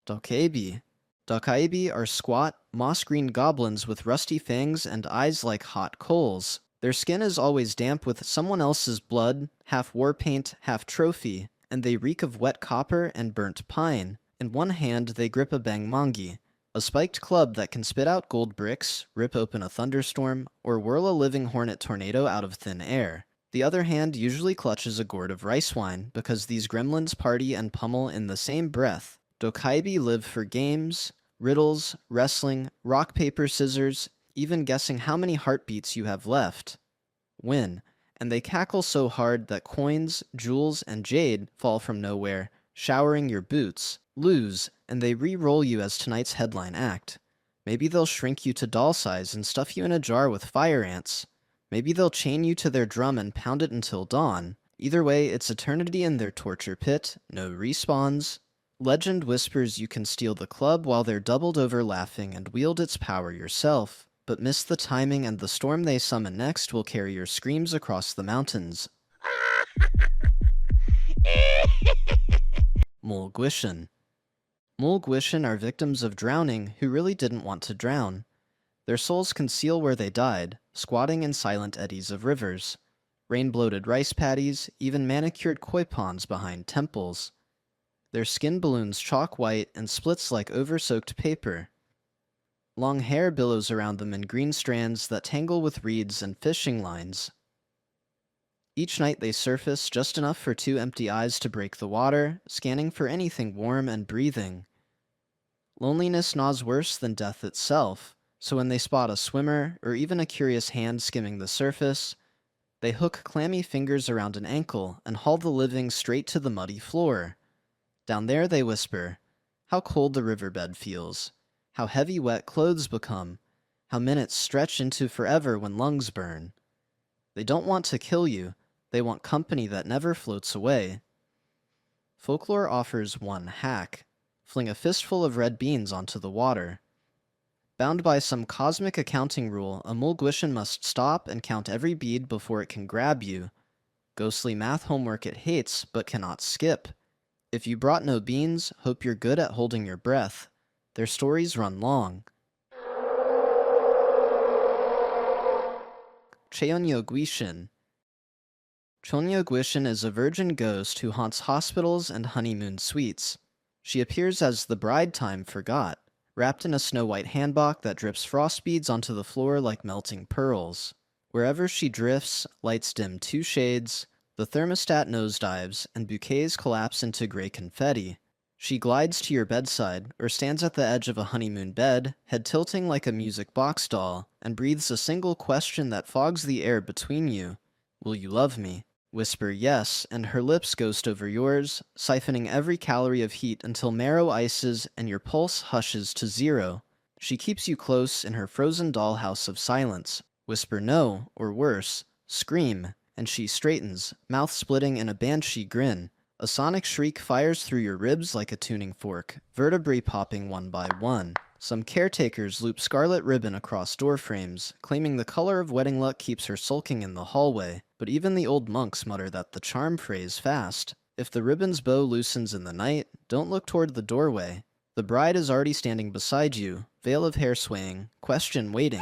Dokkaebi. Dokkaebi are squat, moss-green goblins with rusty fangs and eyes like hot coals. Their skin is always damp with someone else's blood, half war paint, half trophy, and they reek of wet copper and burnt pine. In one hand, they grip a bangmangi, a spiked club that can spit out gold bricks, rip open a thunderstorm, or whirl a living hornet tornado out of thin air. The other hand usually clutches a gourd of rice wine, because these gremlins party and pummel in the same breath. Dokkaebi live for games, riddles, wrestling, rock, paper, scissors, even guessing how many heartbeats you have left. Win, and they cackle so hard that coins, jewels, and jade fall from nowhere, showering your boots. Lose, and they re-roll you as tonight's headline act. Maybe they'll shrink you to doll size and stuff you in a jar with fire ants. Maybe they'll chain you to their drum and pound it until dawn. Either way, it's eternity in their torture pit, no respawns. Legend whispers you can steal the club while they're doubled over laughing and wield its power yourself, but miss the timing and the storm they summon next will carry your screams across the mountains. Mulguishin. Mulguishin are victims of drowning who really didn't want to drown. Their souls conceal where they died, squatting in silent eddies of rivers. Rain-bloated rice paddies, even manicured koi ponds behind temples. Their skin balloons chalk white and splits like over-soaked paper. Long hair billows around them in green strands that tangle with reeds and fishing lines. Each night they surface just enough for 2 empty eyes to break the water, scanning for anything warm and breathing. Loneliness gnaws worse than death itself, so when they spot a swimmer, or even a curious hand skimming the surface, they hook clammy fingers around an ankle and haul the living straight to the muddy floor. Down there they whisper, how cold the riverbed feels, how heavy wet clothes become, how minutes stretch into forever when lungs burn. They don't want to kill you, they want company that never floats away. Folklore offers one hack: fling a fistful of red beans onto the water. Bound by some cosmic accounting rule, a Mulguishin must stop and count every bead before it can grab you. Ghostly math homework it hates, but cannot skip. If you brought no beans, hope you're good at holding your breath. Their stories run long. Cheonyo-guishin. Cheonyo-guishin is a virgin ghost who haunts hospitals and honeymoon suites. She appears as the bride time forgot, wrapped in a snow-white hanbok that drips frost beads onto the floor like melting pearls. Wherever she drifts, lights dim 2 shades, the thermostat nosedives, and bouquets collapse into gray confetti. She glides to your bedside, or stands at the edge of a honeymoon bed, head tilting like a music box doll, and breathes a single question that fogs the air between you. Will you love me? Whisper yes, and her lips ghost over yours, siphoning every calorie of heat until marrow ices and your pulse hushes to 0. She keeps you close in her frozen dollhouse of silence. Whisper no, or worse, scream, and she straightens, mouth splitting in a banshee grin. A sonic shriek fires through your ribs like a tuning fork, vertebrae popping one by one. Some caretakers loop scarlet ribbon across door frames, claiming the color of wedding luck keeps her sulking in the hallway, but even the old monks mutter that the charm frays fast. If the ribbon's bow loosens in the night, don't look toward the doorway. The bride is already standing beside you, veil of hair swaying, question waiting.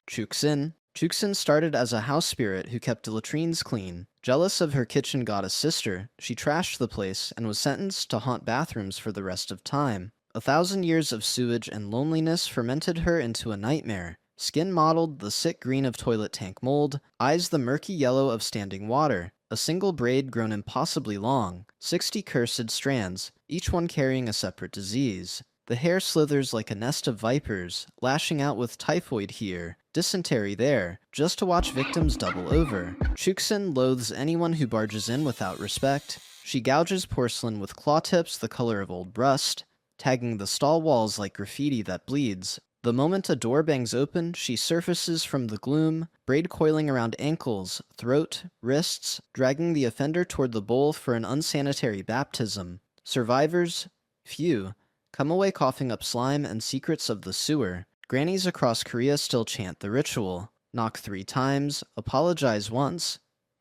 Chuksin. Chuksin started as a house spirit who kept latrines clean. Jealous of her kitchen goddess sister, she trashed the place and was sentenced to haunt bathrooms for the rest of time. 1,000 years of sewage and loneliness fermented her into a nightmare. Skin mottled the sick green of toilet tank mold, eyes the murky yellow of standing water. A single braid grown impossibly long, 60 cursed strands, each one carrying a separate disease. The hair slithers like a nest of vipers, lashing out with typhoid here, dysentery there, just to watch victims double over. Chuksin loathes anyone who barges in without respect. She gouges porcelain with claw tips the color of old rust, tagging the stall walls like graffiti that bleeds. The moment a door bangs open, she surfaces from the gloom, braid coiling around ankles, throat, wrists, dragging the offender toward the bowl for an unsanitary baptism. Survivors? Few. Come away coughing up slime and secrets of the sewer. Grannies across Korea still chant the ritual. Knock 3 times, apologize once.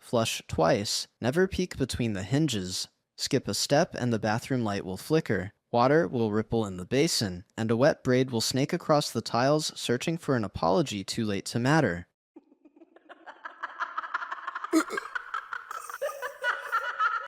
Flush twice, never peek between the hinges. Skip a step and the bathroom light will flicker. Water will ripple in the basin, and a wet braid will snake across the tiles, searching for an apology too late to matter.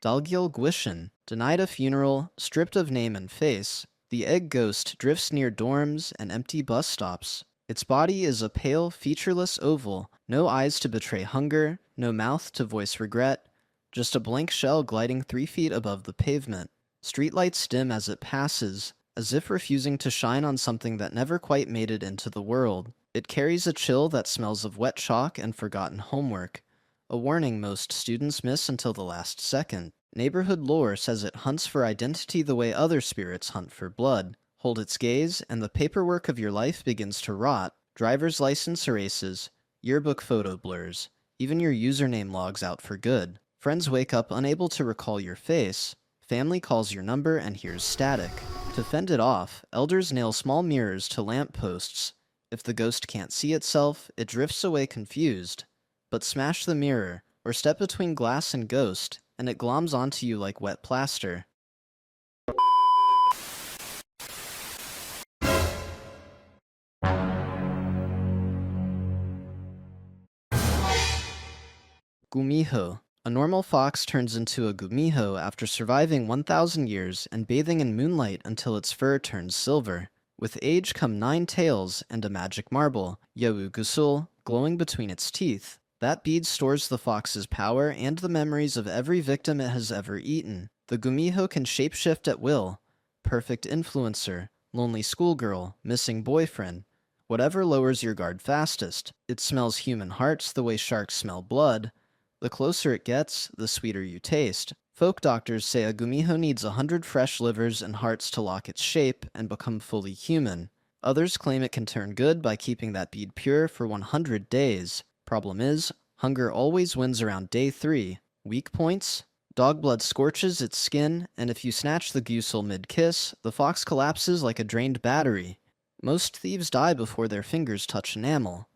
Dalgyel Gwishin, denied a funeral, stripped of name and face, the egg ghost drifts near dorms and empty bus stops. Its body is a pale, featureless oval, no eyes to betray hunger, no mouth to voice regret, just a blank shell gliding 3 feet above the pavement. Streetlights dim as it passes, as if refusing to shine on something that never quite made it into the world. It carries a chill that smells of wet chalk and forgotten homework, a warning most students miss until the last second. Neighborhood lore says it hunts for identity the way other spirits hunt for blood. Hold its gaze, and the paperwork of your life begins to rot. Driver's license erases, yearbook photo blurs, even your username logs out for good. Friends wake up unable to recall your face. Family calls your number and hears static. To fend it off, elders nail small mirrors to lamp posts. If the ghost can't see itself, it drifts away confused. But smash the mirror, or step between glass and ghost, and it gloms onto you like wet plaster. Gumiho. A normal fox turns into a gumiho after surviving 1,000 years and bathing in moonlight until its fur turns silver. With age come 9 tails and a magic marble, Yewu Gusul, glowing between its teeth. That bead stores the fox's power and the memories of every victim it has ever eaten. The gumiho can shapeshift at will. Perfect influencer, lonely schoolgirl, missing boyfriend. Whatever lowers your guard fastest. It smells human hearts the way sharks smell blood. The closer it gets, the sweeter you taste. Folk doctors say a gumiho needs 100 fresh livers and hearts to lock its shape and become fully human. Others claim it can turn good by keeping that bead pure for 100 days. Problem is, hunger always wins around day 3. Weak points? Dog blood scorches its skin, and if you snatch the gusul mid-kiss, the fox collapses like a drained battery. Most thieves die before their fingers touch enamel.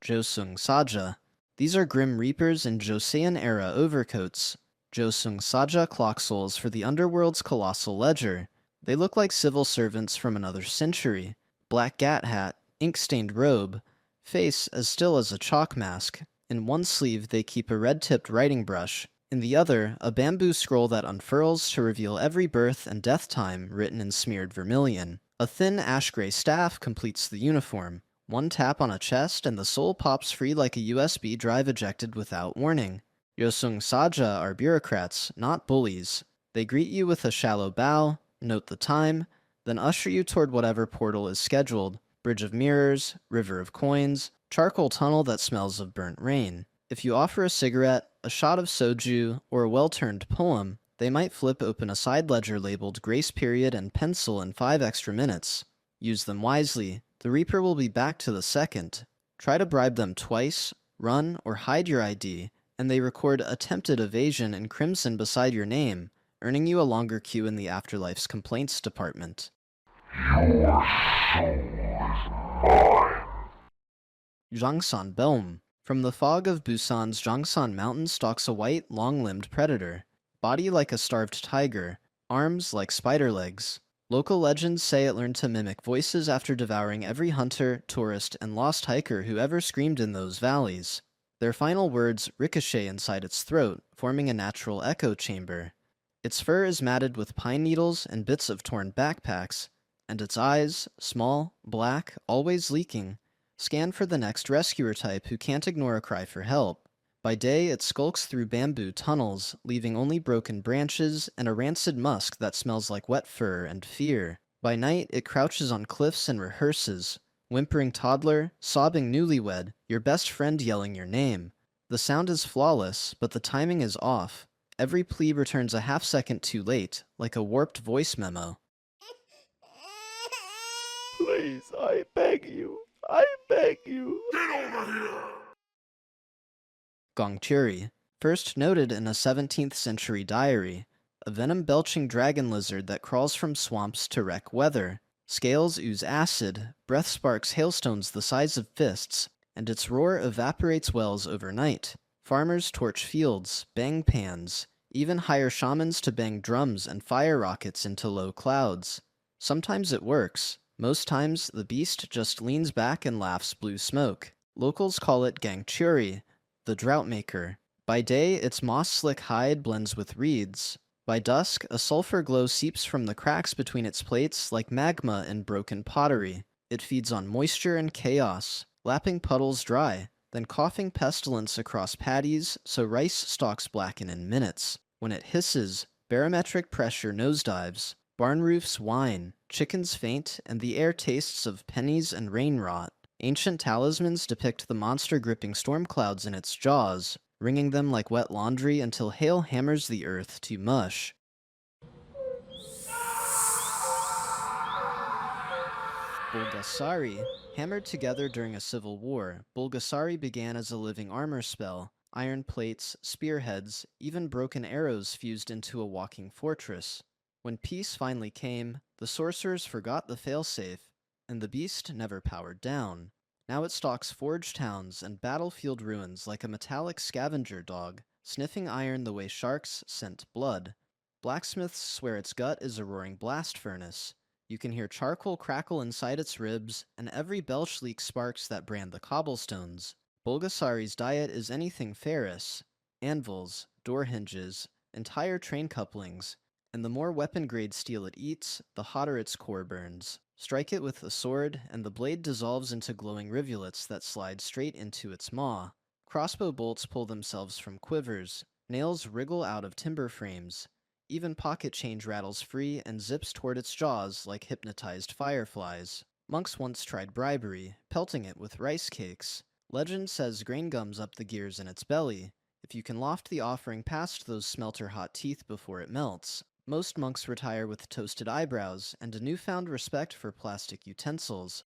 Josung Saja. These are Grim Reapers in Joseon-era overcoats. Josung Saja clock souls for the underworld's colossal ledger. They look like civil servants from another century. Black gat hat, ink-stained robe, face as still as a chalk mask. In one sleeve they keep a red-tipped writing brush. In the other, a bamboo scroll that unfurls to reveal every birth and death time written in smeared vermilion. A thin ash-gray staff completes the uniform. One tap on a chest and the soul pops free like a USB drive ejected without warning. Josung Saja are bureaucrats, not bullies. They greet you with a shallow bow, note the time, then usher you toward whatever portal is scheduled. Bridge of mirrors, river of coins, charcoal tunnel that smells of burnt rain. If you offer a cigarette, a shot of soju, or a well-turned poem, they might flip open a side ledger labeled grace period and pencil in 5 extra minutes. Use them wisely. The Reaper will be back to the second. Try to bribe them twice, run, or hide your ID, and they record attempted evasion in crimson beside your name, earning you a longer queue in the Afterlife's complaints department. Your soul is mine. Jangsan Belm. From the fog of Busan's Jangsan Mountain stalks a white, long-limbed predator. Body like a starved tiger, arms like spider legs. Local legends say it learned to mimic voices after devouring every hunter, tourist, and lost hiker who ever screamed in those valleys. Their final words ricochet inside its throat, forming a natural echo chamber. Its fur is matted with pine needles and bits of torn backpacks, and its eyes, small, black, always leaking, scan for the next rescuer type who can't ignore a cry for help. By day, it skulks through bamboo tunnels, leaving only broken branches and a rancid musk that smells like wet fur and fear. By night, it crouches on cliffs and rehearses. Whimpering toddler, sobbing newlywed, your best friend yelling your name. The sound is flawless, but the timing is off. Every plea returns a half-second too late, like a warped voice memo. Please, I beg you. I beg you. Get over here! Gongchuri, first noted in a 17th century diary, a venom-belching dragon lizard that crawls from swamps to wreck weather. Scales ooze acid, breath sparks hailstones the size of fists, and its roar evaporates wells overnight. Farmers torch fields, bang pans, even hire shamans to bang drums and fire rockets into low clouds. Sometimes it works. Most times, the beast just leans back and laughs blue smoke. Locals call it Gangchuri, the drought maker. By day, its moss-slick hide blends with reeds. By dusk, a sulfur glow seeps from the cracks between its plates like magma in broken pottery. It feeds on moisture and chaos, lapping puddles dry, then coughing pestilence across paddies so rice stalks blacken in minutes. When it hisses, barometric pressure nosedives. Barn roofs whine, chickens faint, and the air tastes of pennies and rain rot. Ancient talismans depict the monster gripping storm clouds in its jaws, wringing them like wet laundry until hail hammers the earth to mush. Bulgasari. Hammered together during a civil war, Bulgasari began as a living armor spell. Iron plates, spearheads, even broken arrows fused into a walking fortress. When peace finally came, the sorcerers forgot the failsafe, and the beast never powered down. Now it stalks forge towns and battlefield ruins like a metallic scavenger dog, sniffing iron the way sharks scent blood. Blacksmiths swear its gut is a roaring blast furnace. You can hear charcoal crackle inside its ribs, and every belch leaks sparks that brand the cobblestones. Bulgasari's diet is anything ferrous: anvils, door hinges, entire train couplings, and the more weapon-grade steel it eats, the hotter its core burns. Strike it with a sword, and the blade dissolves into glowing rivulets that slide straight into its maw. Crossbow bolts pull themselves from quivers, nails wriggle out of timber frames. Even pocket change rattles free and zips toward its jaws like hypnotized fireflies. Monks once tried bribery, pelting it with rice cakes. Legend says grain gums up the gears in its belly, if you can loft the offering past those smelter-hot teeth before it melts. Most monks retire with toasted eyebrows and a newfound respect for plastic utensils.